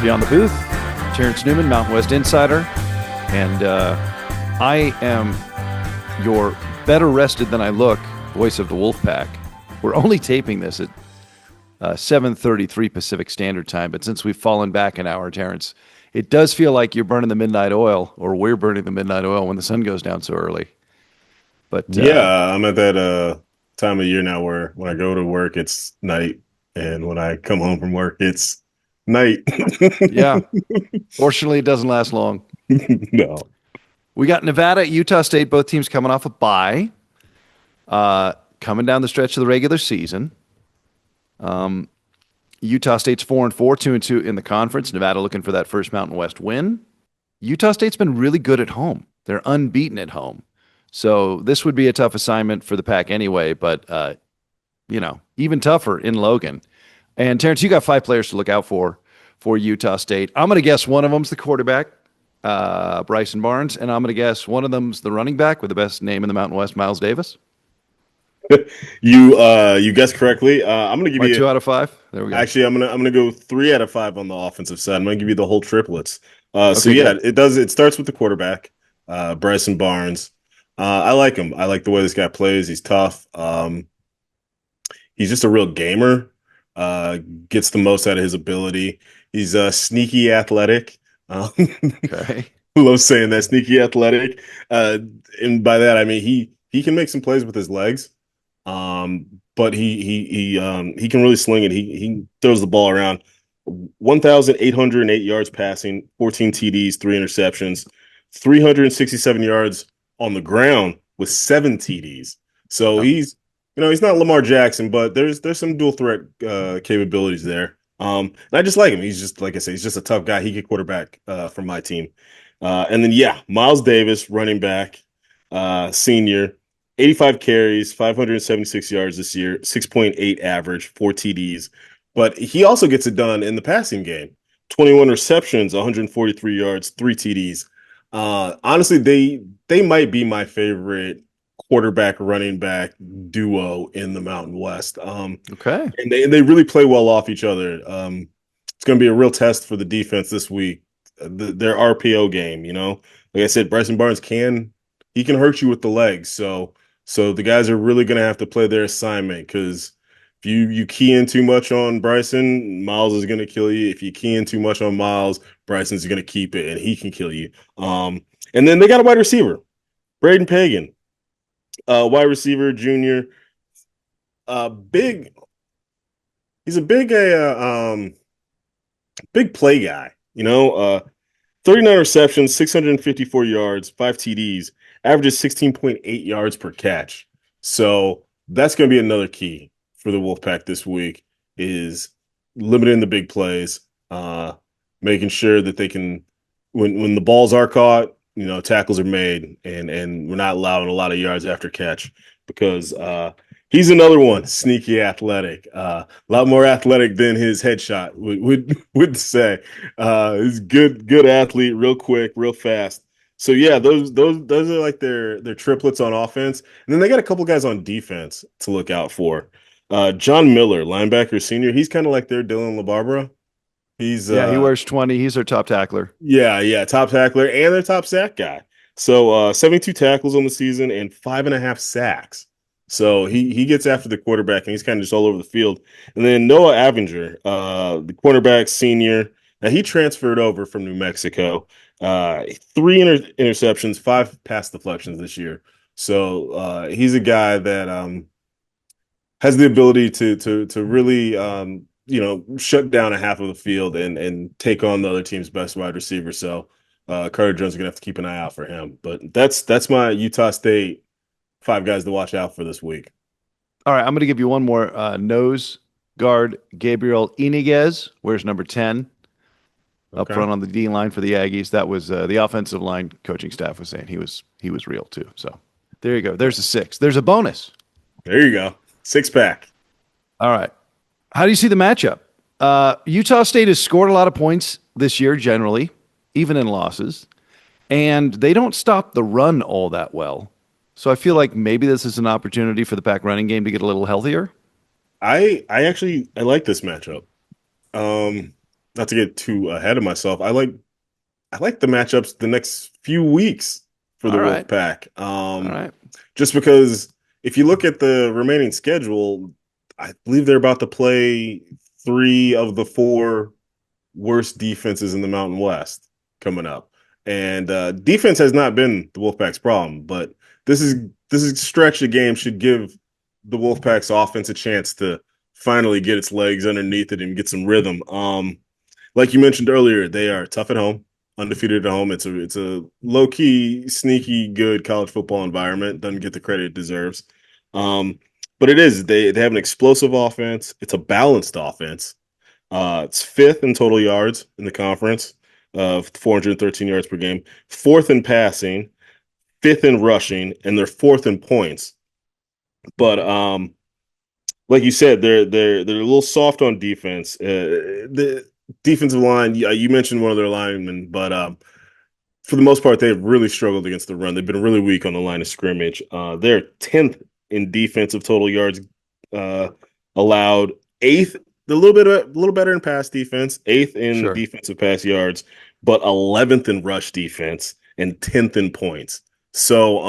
Beyond the Booth. Terrence Newman, Mountain West Insider. And I am your better rested than I look voice of the Wolfpack. We're only taping this at 7:33 Pacific Standard Time, but since we've fallen back an hour, Terrence, it does feel like you're burning the midnight oil, or we're burning the midnight oil when the sun goes down so early. But I'm at that time of year now where when I go to work, it's night, and when I come home from work, it's night. yeah, fortunately, it doesn't last long. No. We got Nevada, Utah State, both teams coming off a bye, coming down the stretch of the regular season. Utah State's 4-4, 2-2 in the conference. Nevada looking for that first Mountain West win. Utah State's been really good at home. They're unbeaten at home. So this would be a tough assignment for the Pack anyway, but, even tougher in Logan. And Terrence, you got 5 players to look out for Utah State. I'm going to guess one of them's the quarterback, Bryson Barnes, and I'm going to guess one of them's the running back with the best name in the Mountain West, Miles Davis. You guessed correctly. I'm gonna give you 2 out of 5. There we go. Actually, I'm gonna go 3 out of 5 on the offensive side. I'm gonna give you the whole triplets. So Okay, yeah, good. it does. It starts with the quarterback, Bryson Barnes. I like him. I like the way this guy plays. He's tough. He's just a real gamer. Gets the most out of his ability. He's sneaky athletic. Okay. Love saying that, sneaky athletic. And by that I mean he can make some plays with his legs. But he can really sling it. He throws the ball around. 1,808 yards passing, 14 TDs, 3 interceptions, 367 yards on the ground with 7 TDs. So he's not Lamar Jackson, but there's some dual threat capabilities there. And I just like him. He's just, like I say, he's just a tough guy. He could quarterback for my team. And then Miles Davis, running back, senior. 85 carries, 576 yards this year, 6.8 average, 4 TDs. But he also gets it done in the passing game. 21 receptions, 143 yards, 3 TDs. Honestly, they might be my favorite quarterback running back duo in the Mountain West. Okay. And they really play well off each other. It's going to be a real test for the defense this week. Their RPO game, like I said, Bryson Barnes can hurt you with the legs. So the guys are really going to have to play their assignment, because if you key in too much on Bryson, Miles is going to kill you. If you key in too much on Miles, Bryson's going to keep it, and he can kill you. And then they got a wide receiver, Braden Pagan, wide receiver, junior, big. He's a big play guy. 39 receptions, 654 yards, 5 TDs, averages 16.8 yards per catch. So that's going to be another key for the Wolfpack this week, is limiting the big plays, making sure that they can, when the balls are caught, tackles are made, and we're not allowing a lot of yards after catch, because he's another one, sneaky athletic, a lot more athletic than his headshot would say. He's good athlete, real quick, real fast. So yeah, those are like their triplets on offense, and then they got a couple guys on defense to look out for. John Miller, linebacker, senior. He's kind of like their Dylan LaBarbera. He's He wears 20. He's our top tackler. top tackler and their top sack guy. So 72 tackles on the season and 5.5 sacks. So he gets after the quarterback, and he's kind of just all over the field. And then Noah Avenger, the cornerback, senior. Now he transferred over from New Mexico. 3 interceptions, 5 pass deflections this year. So he's a guy that has the ability to really shut down a half of the field and take on the other team's best wide receiver. So Carter Jones is gonna have to keep an eye out for him. But that's my Utah State 5 guys to watch out for this week. All right, I'm going to give you one more. Nose guard Gabriel Iniguez wears number 10 up Okay. front on the D line for the Aggies. That was the offensive line coaching staff was saying he was real too. So there you go. There's a 6. There's a bonus. There you go. 6-pack. All right. How do you see the matchup? Utah State has scored a lot of points this year generally, even in losses, and they don't stop the run all that well. So I feel like maybe this is an opportunity for the Pack running game to get a little healthier. I like this matchup. not to get too ahead of myself, I like the matchups the next few weeks for the All right. Wolfpack. All right. Just because if you look at the remaining schedule, I believe they're about to play three of the four worst defenses in the Mountain West coming up. And defense has not been the Wolfpack's problem, but this is stretch of game should give the Wolfpack's offense a chance to finally get its legs underneath it and get some rhythm. Like you mentioned earlier, they are tough at home, undefeated at home. It's a low key, sneaky, good college football environment. Doesn't get the credit it deserves. Um, but it is. They have an explosive offense. It's a balanced offense. It's fifth in total yards in the conference, 413 yards per game. Fourth in passing, fifth in rushing, and they're fourth in points. But like you said, they're a little soft on defense. The defensive line, you mentioned one of their linemen, but for the most part, they've really struggled against the run. They've been really weak on the line of scrimmage. They're 10th in defensive total yards uh, allowed, eighth, a little better in pass defense, eighth in Sure. defensive pass yards, but 11th in rush defense and 10th in points. So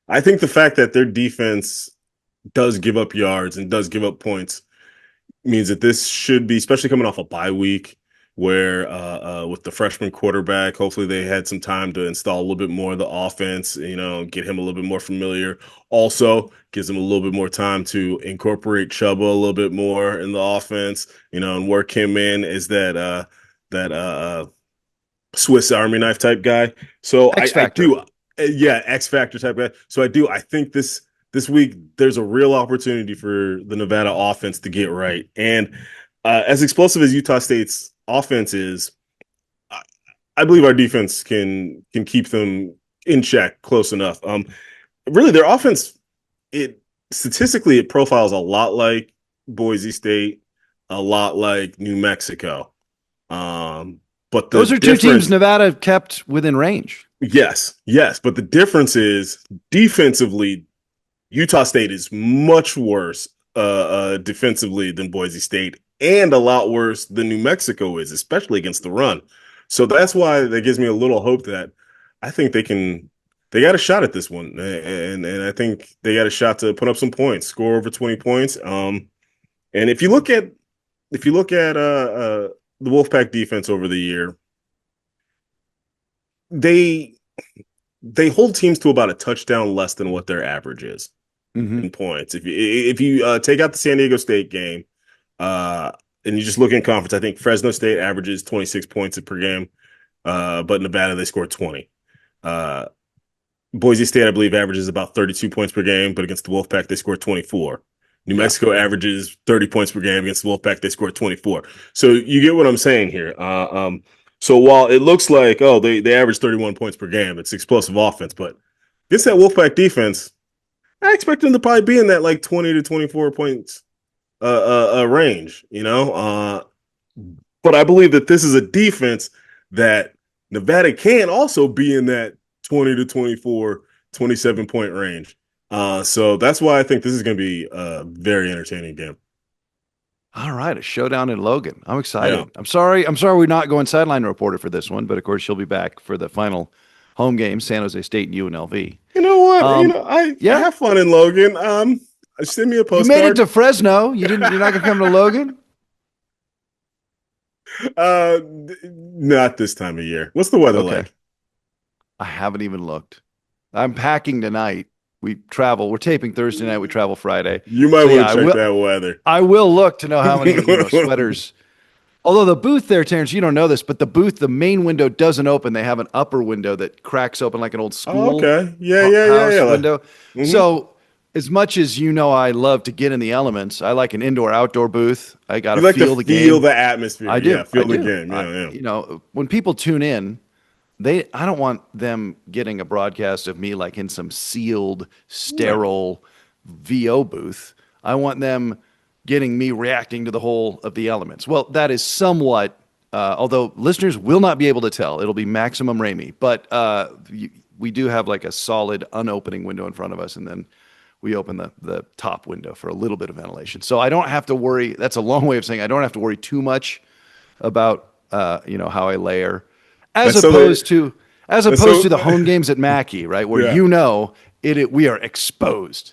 I think the fact that their defense does give up yards and does give up points means that this should be, especially coming off a bye week where with the freshman quarterback, hopefully they had some time to install a little bit more of the offense, get him a little bit more familiar. Also gives him a little bit more time to incorporate Chuba a little bit more in the offense, and work him in as that Swiss Army knife type guy. So X I factor. do, yeah, X Factor type guy. So I think this week there's a real opportunity for the Nevada offense to get right. And as explosive as Utah State's offense is, I, I believe our defense can keep them in check close enough. Really, their offense, it statistically it profiles a lot like Boise State, a lot like New Mexico. Um, but the Those are two teams difference, Nevada kept within range. yes, but the difference is defensively, Utah State is much worse defensively than Boise State, and a lot worse than New Mexico is, especially against the run. So that's why that gives me a little hope that I think they can. They got a shot at this one, and I think they got a shot to put up some points, score over 20 points. And if you look at the Wolfpack defense over the year, they they hold teams to about a touchdown less than what their average is Mm-hmm. in points. If you take out the San Diego State game, uh, and you just look in conference, I think Fresno State averages 26 points per game, but Nevada they score 20. Uh, Boise State, I believe, averages about 32 points per game, but against the Wolfpack they score 24. New Yeah. Mexico averages 30 points per game against the Wolfpack. They score 24. So you get what I'm saying here. So while it looks like, oh, they average 31 points per game, it's explosive offense, but against that Wolfpack defense, I expect them to probably be in that like 20 to 24 points range, but I believe that this is a defense that Nevada can also be in that 20 to 24, 27 point range. So that's why I think this is going to be a very entertaining game. All right, a showdown in Logan. I'm Yeah. excited. I'm sorry we're not going sideline reporter for this one, but of course she'll be back for the final home game, San Jose State and UNLV. You know what? Um, I yeah, have fun in Logan. Send me a you made it postcard. to Fresno. You're not gonna come to Logan? Not this time of year. What's the weather Okay. like? I haven't even looked. I'm packing tonight. We travel. We're taping Thursday night. We travel Friday. You might So yeah, want to I check will. that weather. I will look to know how many sweaters. Although the booth there, Terrence, you don't know this, but the main window doesn't open. They have an upper window that cracks open like an old Oh, school okay. Yeah. house window. Mm-hmm. So as much as I love to get in the elements, I like an indoor outdoor booth. I got You to like to feel the feel game. the atmosphere. I Yeah, do. I feel the do. game. Yeah. When people tune in, I don't want them getting a broadcast of me like in some sealed, No. sterile VO booth. I want them getting me reacting to the whole of the elements. Well, that is somewhat, although listeners will not be able to tell. It'll be maximum Ramey, but we do have like a solid unopening window in front of us, and then we open the top window for a little bit of ventilation. So I don't have to worry. That's a long way of saying I don't have to worry too much about how I layer, as That's so opposed that to that's so the home games at Mackey, right, where yeah. we are exposed.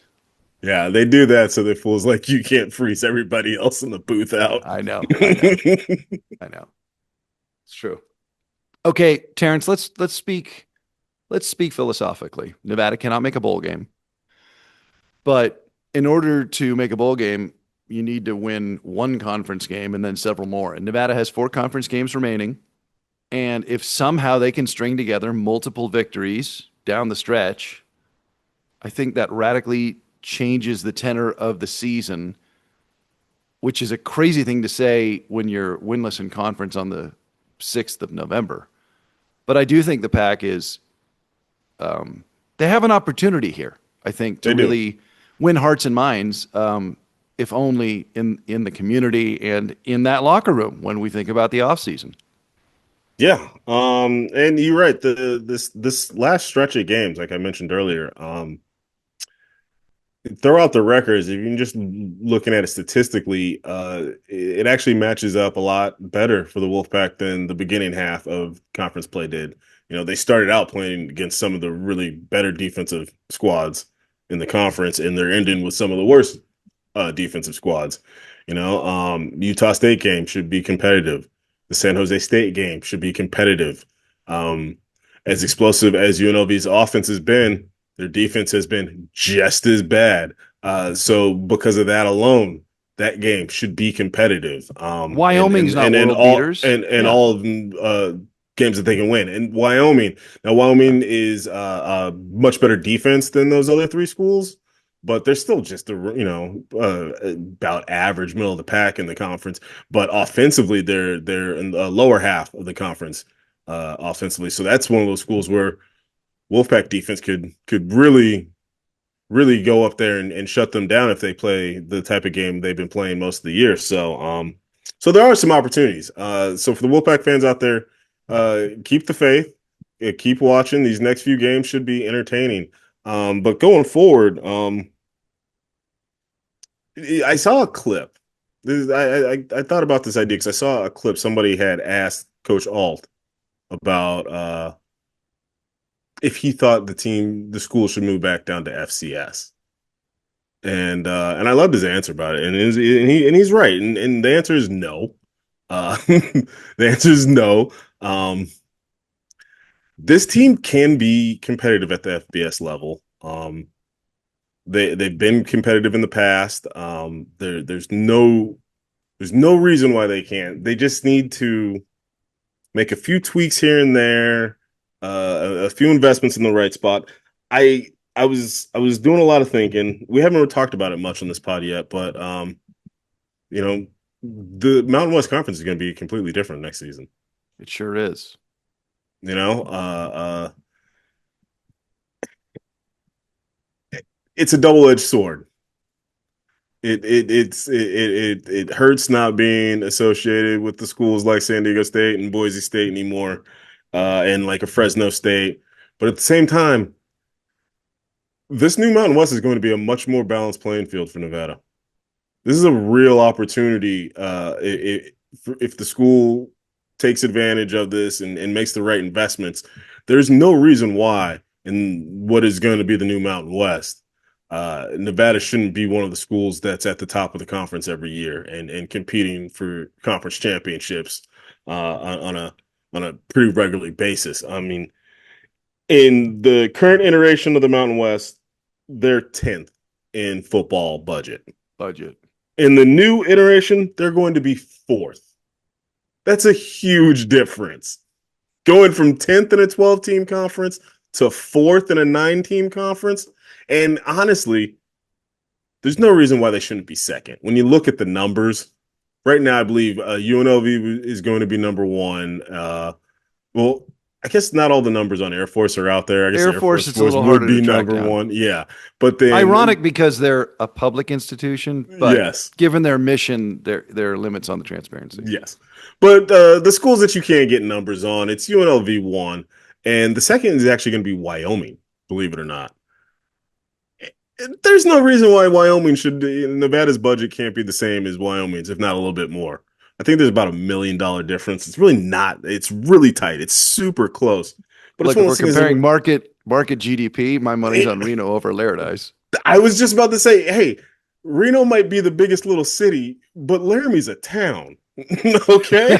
Yeah, they do that so that fools like you can't freeze everybody else in the booth out. I know. It's true. Okay, Terrence, let's speak philosophically. Nevada cannot make a bowl game, but in order to make a bowl game, you need to win one conference game and then several more. And Nevada has four conference games remaining. And if somehow they can string together multiple victories down the stretch, I think that radically changes the tenor of the season, which is a crazy thing to say when you're winless in conference on the 6th of November. But I do think the Pack they have an opportunity here, I think, to They do. really win hearts and minds, if only in the community and in that locker room when we think about the offseason. Yeah. And you're right. This last stretch of games, like I mentioned earlier, throw out the records. If you're just looking at it statistically, it actually matches up a lot better for the Wolfpack than the beginning half of conference play did. They started out playing against some of the really better defensive squads in the conference, and they're ending with some of the worst defensive squads. Utah State game should be competitive. The San Jose State game should be competitive. Um, as explosive as UNLV's offense has been, their defense has been just as bad. So because of that alone, that game should be competitive. Wyoming's not And world beaters. Yeah. all of them games that they can win. And Wyoming is much better defense than those other three schools, but they're still just about average, middle of the pack in the conference. But offensively, they're in the lower half of the conference offensively. So that's one of those schools where Wolfpack defense could really go up there and shut them down if they play the type of game they've been playing most of the year. So there are some opportunities. So for the Wolfpack fans out there, keep the faith, keep watching. These next few games should be entertaining. But going forward, I saw a clip. I thought about this idea because I saw a clip. Somebody had asked Coach Alt about if he thought the school should move back down to FCS. And I loved his answer about it. And he's right. And the answer is no. The answer is no. This team can be competitive at the FBS level. They've been competitive in the past. There's no reason why they can't. They just need to make a few tweaks here and there, a few investments in the right spot. I was doing a lot of thinking. We haven't really talked about it much on this pod yet, but you know, the Mountain West Conference is going to be completely different next season. It sure is. You know, it's a double-edged sword. It hurts not being associated with the schools like San Diego State and Boise State anymore, and like a Fresno State. But at the same time, this new Mountain West is going to be a much more balanced playing field for Nevada. This is a real opportunity. If the school takes advantage of this and makes the right investments, there's no reason why in what is going to be the new Mountain West, Nevada shouldn't be one of the schools that's at the top of the conference every year and competing for conference championships on a pretty regular basis. I mean, in the current iteration of the Mountain West, they're 10th in football budget. Budget. In the new iteration, they're going to be 4th. That's a huge difference. Going from 10th in a 12-team conference to 4th in a 9-team conference. And honestly, there's no reason why they shouldn't be second. When you look at the numbers, right now I believe UNLV is going to be number 1. Well, I guess not all the numbers on Air Force are out there. I guess Air Air Force, Force it's a little would harder to be track number down. 1. Yeah. But then Ironic because they're a public institution, but yes. given their mission, there are limits on the transparency. Yes. But the schools that you can't get numbers on, it's UNLV 1. And the second is actually going to be Wyoming, believe it or not. There's no reason why Nevada's budget can't be the same as Wyoming's, if not a little bit more. I think there's about $1 million difference. It's really not. It's really tight. It's super close. But it's Look, one if of we're those things that comparing market GDP, my money's on Reno over Laradise. I was just about to say, hey, Reno might be the biggest little city, but Laramie's a town. Okay.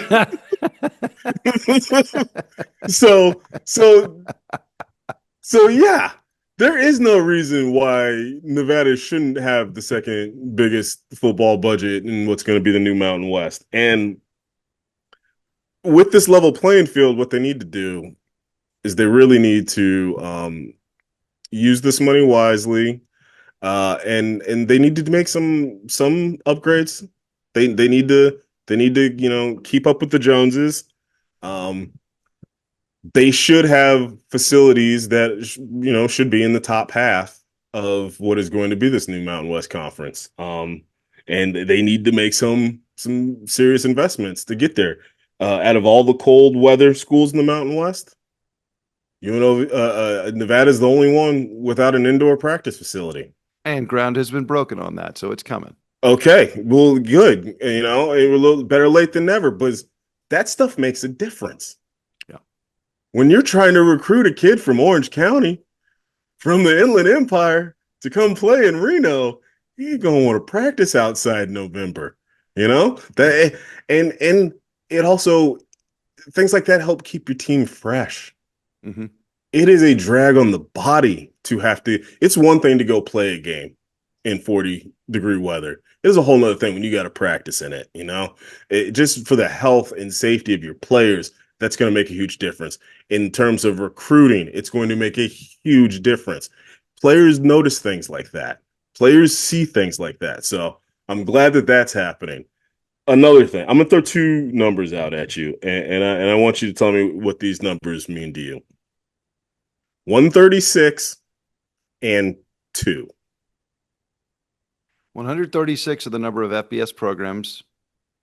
so so so yeah, there is no reason why Nevada shouldn't have the second biggest football budget in what's going to be the new Mountain West. And with this level playing field, what they need to do is they really need to use this money wisely, and they need to make some upgrades. They need to keep up with the Joneses. Um, they should have facilities that should be in the top half of what is going to be this new Mountain West Conference. And they need to make some serious investments to get there. Out of all the cold weather schools in the Mountain West, Nevada's the only one without an indoor practice facility. And ground has been broken on that, so it's coming. Okay, well, good. We're a little better late than never, but that stuff makes a difference. Yeah. When you're trying to recruit a kid from Orange County, from the Inland Empire, to come play in Reno, you're gonna want to practice outside in November. That, and it also, things like that help keep your team fresh. Mm-hmm. It is a drag on the body to have to. It's one thing to go play a game in 40-degree weather. It's a whole nother thing when you got to practice in it. Just for the health and safety of your players, that's going to make a huge difference. In terms of recruiting, it's going to make a huge difference. Players notice things like that. Players see things like that. So I'm glad that that's happening. Another thing, I'm gonna throw two numbers out at you, and I want you to tell me what these numbers mean to you. 136 and 2. 136 are the number of FBS programs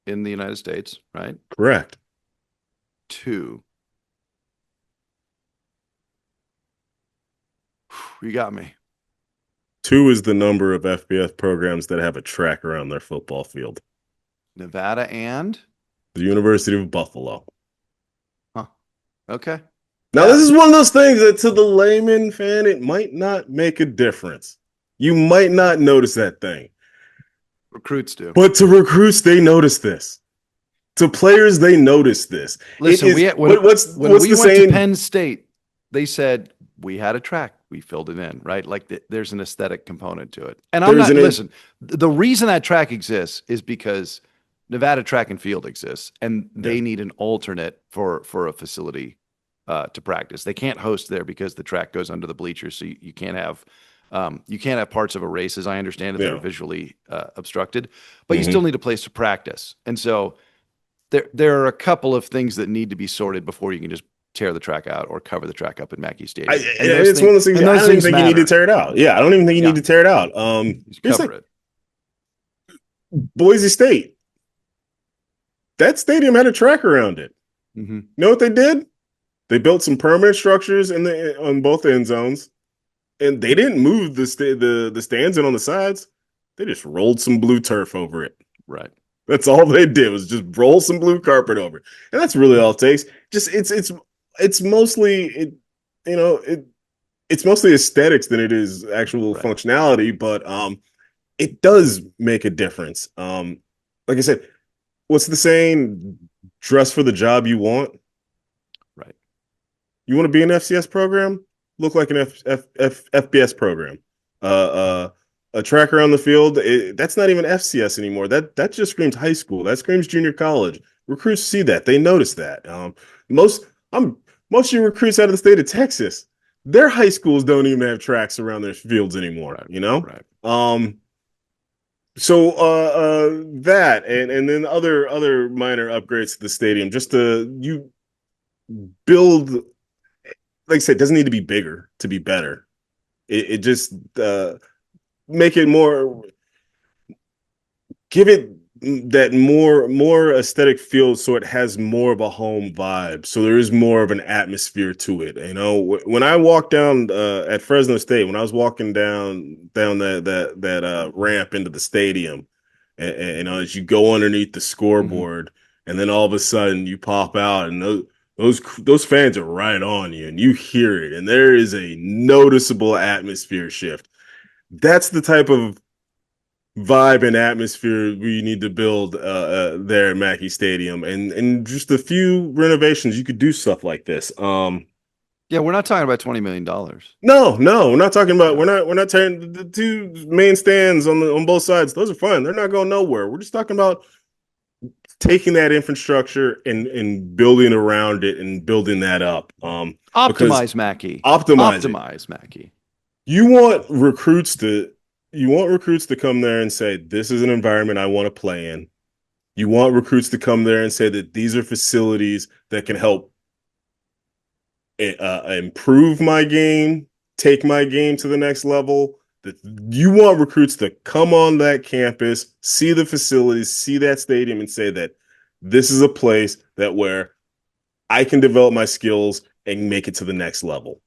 in the United States, right? Correct. 2. You got me. 2 is the number of FBS programs that have a track around their football field. Nevada and The University of Buffalo. Huh. Okay. Now, this is one of those things that to the layman fan, it might not make a difference. You might not notice that thing. Recruits do. But to recruits, they notice this. To players, they notice this. Listen, what's we the went saying? to Penn State, they said we had a track, we filled it in, right? Like there's an aesthetic component to it. And listen, the reason that track exists is because Nevada track and field exists, and they need an alternate for a facility to practice. They can't host there because the track goes under the bleachers, so you can't have parts of a race, as I understand it, that are visually obstructed, but you still need a place to practice. And so there are a couple of things that need to be sorted before you can just tear the track out or cover the track up in Mackey Stadium. It's one of those things. I don't even think you need to tear it out. Yeah, I don't even think you need to tear it out. Cover it. Boise State. That stadium had a track around it. Mm-hmm. You know what they did? They built some permanent structures on both end zones, and they didn't move the stands in on the sides. They just rolled some blue turf over it. Right. That's all they did was just roll some blue carpet over it, and that's really all it takes. Just it's mostly it's mostly aesthetics than it is actual functionality, but it does make a difference. Like I said, what's the saying? Dress for the job you want. Right. You want to be an FCS program? Look like an FBS program. A track around the field, that's not even FCS anymore. That just screams high school. That screams junior college. Recruits see that. They notice that. Most of your recruits out of the state of Texas, their high schools don't even have tracks around their fields anymore. Right. So that and then other minor upgrades to the stadium, just to you build, like I said, it doesn't need to be bigger to be better. It just make it more, give it that more aesthetic feel, so it has more of a home vibe, so there is more of an atmosphere to it. When I walked down at Fresno State, when I was walking down that ramp into the stadium, and as you go underneath the scoreboard, and then all of a sudden you pop out, and those fans are right on you, and you hear it, and there is a noticeable atmosphere shift. That's the type of vibe and atmosphere we need to build there at Mackey Stadium, and just a few renovations, you could do stuff like this. Yeah, we're not talking about $20 million. No, no, we're not talking about Yeah. we're not tearing the two main stands on both sides. Those are fine. They're not going nowhere. We're just talking about taking that infrastructure and building around it and building that up. Because Optimize Mackey. optimize it. Optimize Mackey. You want recruits to you want recruits to come there and say, this is an environment I want to play in. You want recruits to come there and say that these are facilities that can help improve my game, take my game to the next level. That you want recruits to come on that campus, see the facilities, see that stadium, and say that this is a place that where I can develop my skills and make it to the next level.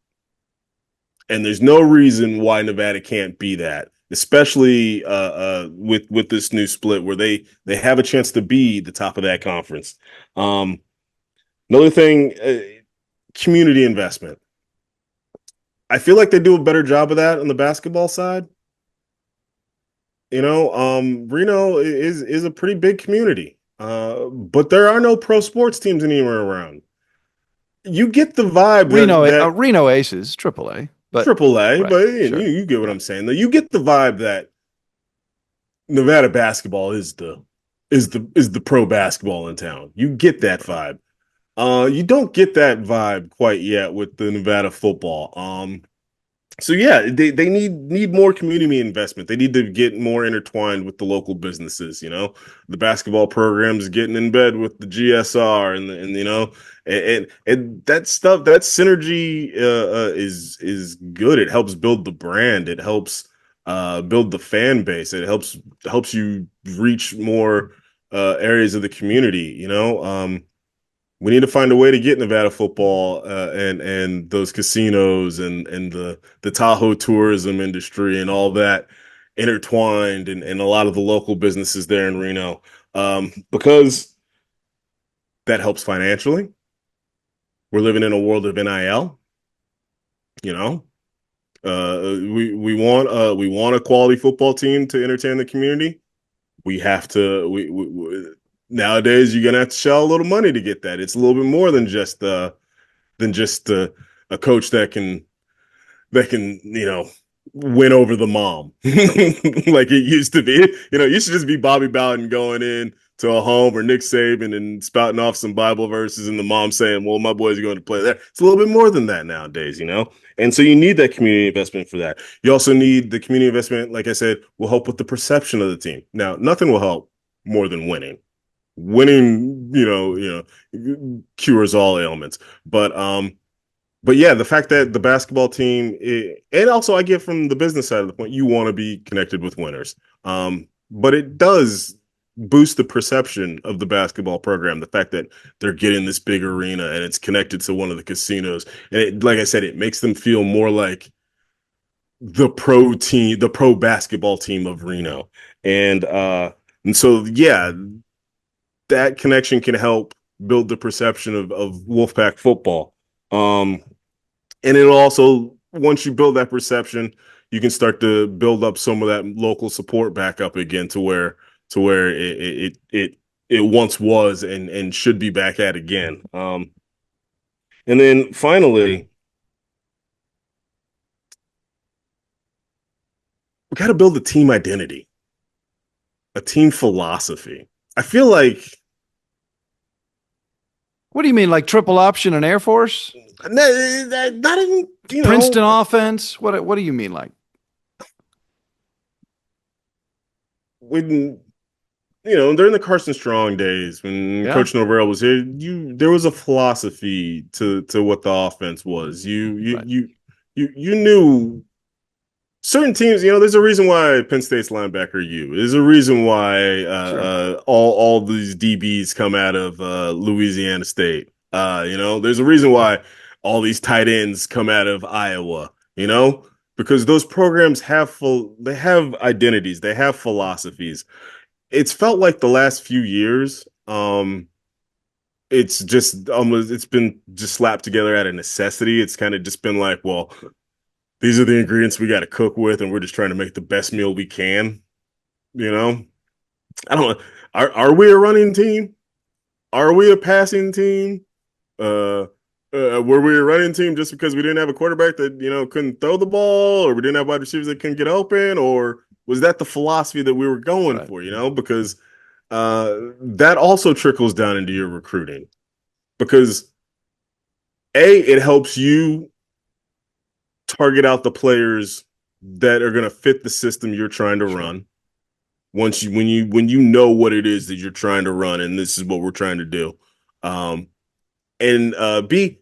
And there's no reason why Nevada can't be that, especially with this new split where they have a chance to be the top of that conference. Um, Another thing, community investment. I feel like they do a better job of that on the basketball side. Reno is a pretty big community, but there are no pro sports teams anywhere around. You get the vibe that Reno Aces, AAA, but AAA, right, but sure. you get what Yeah. I'm saying. Though you get the vibe that Nevada basketball is the pro basketball in town. You get that vibe. You don't get that vibe quite yet with the Nevada football. So yeah, they need more community investment. They need to get more intertwined with the local businesses. The basketball programs getting in bed with the GSR and and that stuff, that synergy is good. It helps build the brand. It helps build the fan base. It helps you reach more areas of the community. We need to find a way to get Nevada football and those casinos and the Tahoe tourism industry and all that intertwined and a lot of the local businesses there in Reno, because that helps financially. We're living in a world of NIL. You know, we want a quality football team to entertain the community. We have to nowadays you're gonna have to shell a little money to get that. It's a little bit more than just a coach that can win over the mom like it used to be. It used to just be Bobby Bowden going in to a home or Nick Saban and spouting off some Bible verses and the mom saying, well, my boys are going to play there. It's a little bit more than that nowadays. And so you need that community investment for that. You also need the community investment, like I said, will help with the perception of the team. Now, nothing will help more than winning. Winning, cures all ailments. But yeah, the fact that the basketball team, and also I get from the business side of the point, you want to be connected with winners. But it does boost the perception of the basketball program. The fact that they're getting this big arena and it's connected to one of the casinos, and like I said, it makes them feel more like the pro team, the pro basketball team of Reno, and so yeah, that connection can help build the perception of Wolfpack football. And it'll also, once you build that perception, you can start to build up some of that local support back up again to where it once was and should be back at again. And then finally, we got to build a team identity, a team philosophy. I feel like What do you mean, like triple option and Air Force? not even, Princeton offense? What do you mean, like? when during the Carson Strong days when Yeah, Coach Norvell was here, there was a philosophy to what the offense was. right. You knew certain teams. There's a reason why Penn State's linebacker you. There's a reason why Sure. all these DBs come out of Louisiana State. There's a reason why all these tight ends come out of Iowa. Because those programs they have identities, they have philosophies. It's felt like the last few years, it's just almost it's been just slapped together out of necessity. It's kind of just been like, well, these are the ingredients we got to cook with, and we're just trying to make the best meal we can. You know, I don't. Are we a running team? Are we a passing team? Uh, were we a running team just because we didn't have a quarterback that couldn't throw the ball, or we didn't have wide receivers that couldn't get open, or was that the philosophy that we were going Right. for? Because that also trickles down into your recruiting because it helps you target out the players that are going to fit the system you're trying to Sure. run. Once you when you know what it is that you're trying to run, and this is what we're trying to do. Um, and B,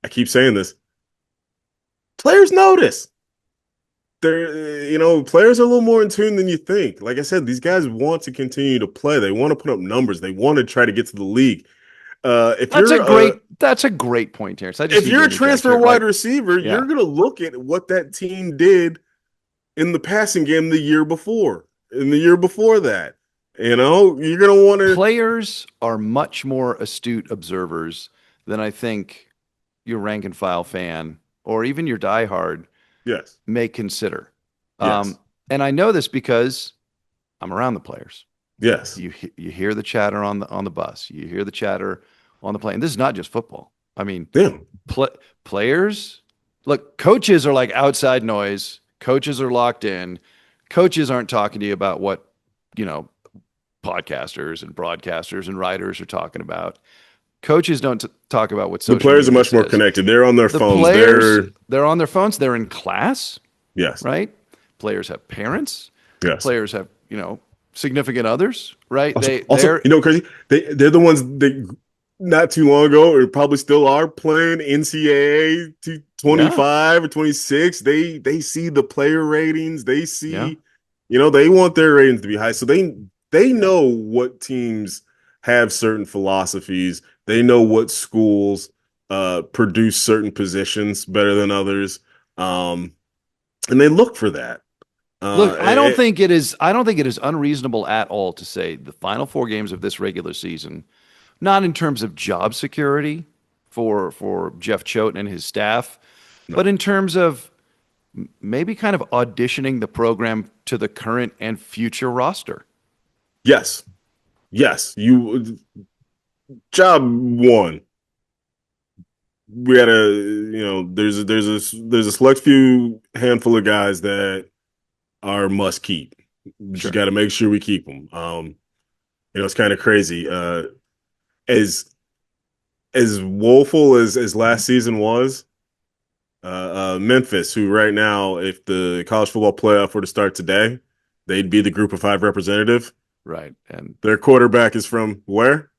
I keep saying this, players notice. Players are a little more in tune than you think. Like I said, these guys want to continue to play. They want to put up numbers. They want to try to get to the league. If That's a you're great point, Terrence. I just if need to you're a interject transfer here. wide Like, receiver, yeah, you're gonna look at what that team did in the passing game the year before, and the year before that. You're gonna want to. players are much more astute observers than I think your rank and file fan or even your diehard Yes, may consider. Um, yes, and I know this because I'm around the players. yes. You hear the chatter on the bus. You hear the chatter on the plane. This is not just football. I mean, Damn. pl players, look, coaches are like outside noise. Coaches are locked in. Coaches aren't talking to you about what, you know, podcasters and broadcasters and writers are talking about. Coaches don't talk about what The social players are media much more says. connected. They're on their The phones. players, They're they're on their phones. They're in class, yes, right? Players have parents. yes. Players have, significant others, right? Also, They also, they're crazy. They're the ones that not too long ago, or probably still are playing NCAA to yeah, 25 or 26. They see the player ratings. They yeah. see, they want their ratings to be high. So they know what teams have certain philosophies. They know what schools produce certain positions better than others. Um, and they look for that. Look, Uh, I don't think it is unreasonable at all to say the final four games of this regular season, not in terms of job security for Jeff Choate and his staff, no. but in terms of maybe kind of auditioning the program to the current and future roster. Yes, yes. You job one. We gotta, there's a select few handful of guys that are must keep. We just Sure. got to make sure we keep them. It's kind of crazy. As woeful as last season was, Memphis, who right now, if the college football playoff were to start today, they'd be the Group of Five representative. Right. And Their quarterback is from where?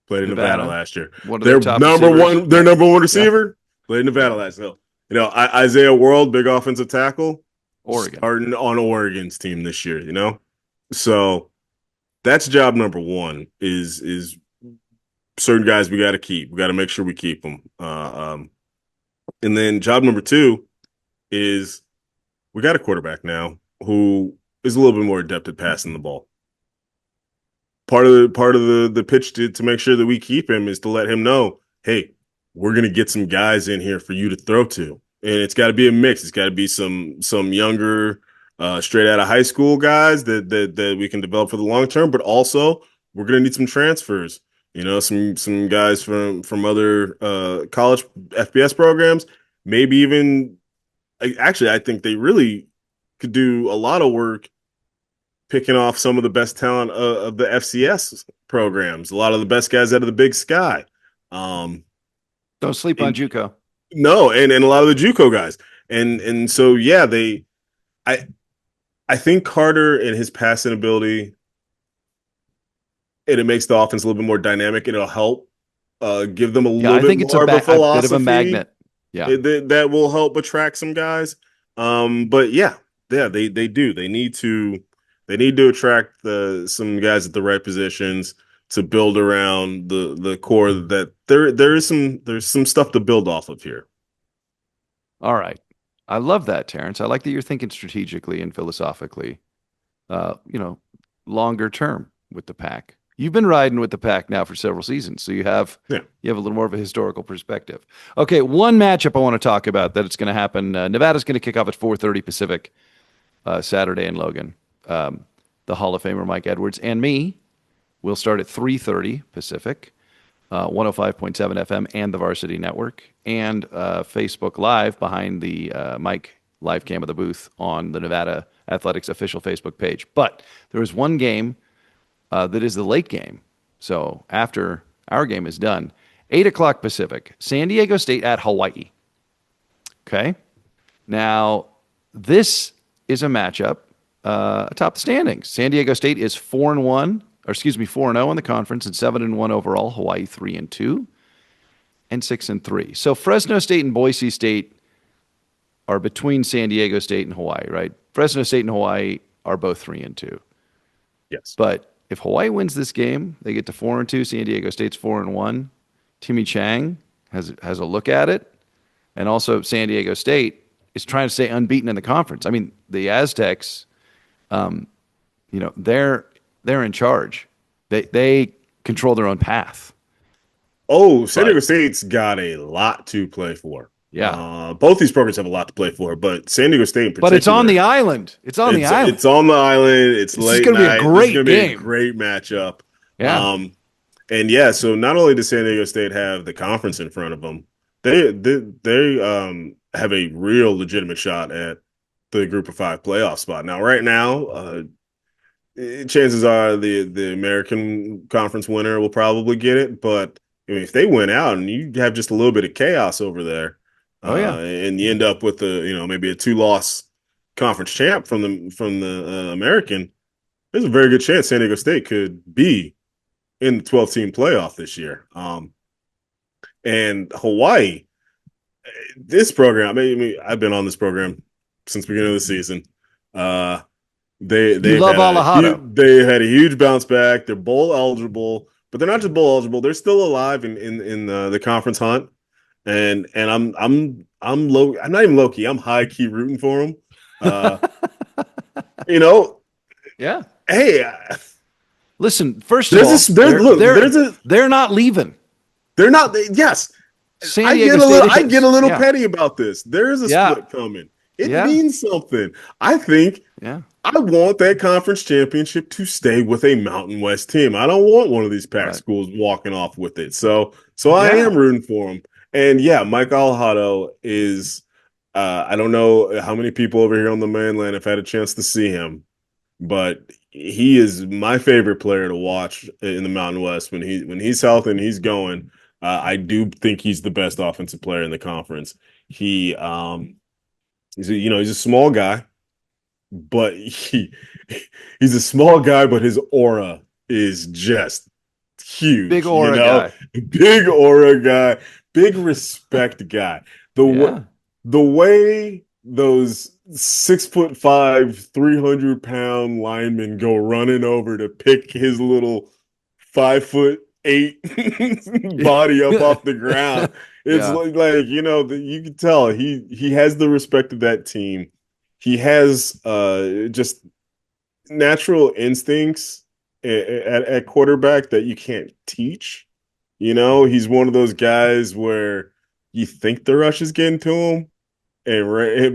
Played in Nevada Nevada, last year. one of their Their top number receivers. one, their Yeah. number one Yeah. receiver played in Nevada last year. Isaiah World, big offensive tackle, Oregon. starting on Oregon's team this year. So that's job number one. Is certain guys we got to keep. We got to make sure we keep them. And then job number two is we got a quarterback now who is a little bit more adept at passing the ball. Part of the pitch to make sure that we keep him is to let him know, hey, we're gonna get some guys in here for you to throw to, and it's got to be a mix. It's got to be some younger, straight out of high school guys that we can develop for the long term, but also we're gonna need some transfers. Some guys from other college FBS programs, maybe even actually, I think they really could do a lot of work picking off some of the best talent of the FCS programs, a lot of the best guys out of the Big Sky. Um, Don't sleep on and JUCO. no, and a lot of the JUCO guys, and so yeah, I I think Carter and his passing ability, it makes the offense a little bit more dynamic. It'll help give them a Yeah, little I bit think it's more of a a bit of a philosophy magnet. Yeah. that will help attract some guys. But yeah, they do. They need to attract some guys at the right positions to build around the core that there's some stuff to build off of here. All right. I love that, Terrence. I like that you're thinking strategically and philosophically, uh, you know, longer term with the pack. You've been riding with the pack now for several seasons, so Yeah. you have a little more of a historical perspective. Okay, one matchup I want to talk about that it's going to happen. Nevada's going to kick off at 4:30 Pacific Saturday in Logan. The Hall of Famer Mike Edwards and me will start at 3:30 Pacific, 105.7 FM and the Varsity Network, and Facebook Live behind the Mike live cam of the booth on the Nevada Athletics official Facebook page. But there is one game that is the late game. So after our game is done, 8 o'clock Pacific, San Diego State at Hawaii. Okay. Now, this is a matchup atop the standings. San Diego State is 4-1, or excuse me, 4-0 in the conference and 7-1 overall. Hawaii 3-2 and 6-3. So Fresno State and Boise State are between San Diego State and Hawaii, right? Fresno State and Hawaii are both 3-2. Yes. But if Hawaii wins this game, they get to 4-2. San Diego State's 4-1. Timmy Chang has a look at it, and also San Diego State is trying to stay unbeaten in the conference. I mean, the Aztecs, they're in charge. They control their own path. Oh, San Diego State's got a lot to play for. Yeah. Both these programs have a lot to play for, but San Diego State in particular. But it's on the island. It's on the island. It's on the island. It's late night. It's going to be a great matchup. Yeah. And yeah, so not only does San Diego State have the conference in front of them, they have a real legitimate shot at the Group of Five playoff spot. Now, right now, chances are the American Conference winner will probably get it, but I mean, if they win out and you have just a little bit of chaos over there, and you end up with maybe a 2-loss conference champ from the American, there's a very good chance San Diego State could be in the 12-team playoff this year. And Hawaii, this program, I mean, I've been on this program since the beginning of the season. They love Alejado. They had a huge bounce back. They're bowl eligible, but they're not just bowl eligible. They're still alive in the conference hunt. And I'm low. I'm not even low key. I'm high key rooting for them. Yeah. Hey, listen. First of all, they're not leaving. They're not. Yes, I get a little petty about this. There is a split coming. It means something. I think. Yeah. I want that conference championship to stay with a Mountain West team. I don't want one of these Pac schools walking off with it. So I am rooting for them. And yeah, Mike Alejado is. I don't know how many people over here on the mainland have had a chance to see him, but he is my favorite player to watch in the Mountain West when he's healthy and he's going. I do think he's the best offensive player in the conference. He's a small guy, but he's a small guy, but his aura is just huge. Big aura guy. Big aura guy. Big respect guy. The way those 6'5", 300-pound linemen go running over to pick his little 5'8" body up off the ground. It's you can tell he has the respect of that team. He has just natural instincts at quarterback that you can't teach. He's one of those guys where you think the rush is getting to him,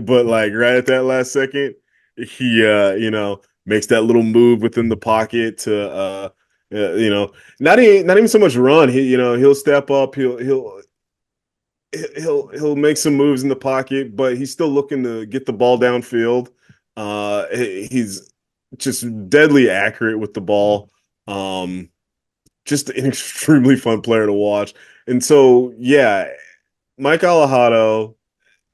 but right at that last second, he makes that little move within the pocket to not even so much run. He'll step up. He'll make some moves in the pocket, but he's still looking to get the ball downfield. He's just deadly accurate with the ball. Just an extremely fun player to watch. And so, yeah, Mike Alejado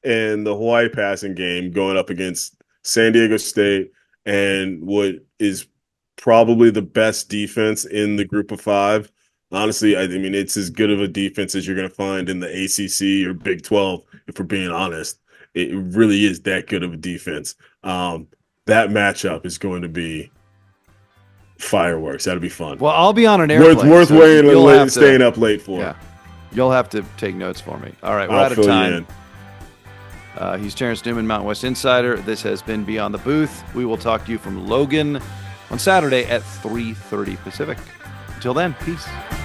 and the Hawaii passing game going up against San Diego State and what is probably the best defense in the Group of Five. Honestly, I mean, it's as good of a defense as you're going to find in the ACC or Big 12, if we're being honest. It really is that good of a defense. That matchup is going to be fireworks. That'll be fun. Well, I'll be on an airplane. Worth waiting and staying up late for. Yeah. You'll have to take notes for me. All right, we're out of time. He's Terrence Newman, Mountain West Insider. This has been Beyond the Booth. We will talk to you from Logan on Saturday at 3:30 Pacific. Until then, peace.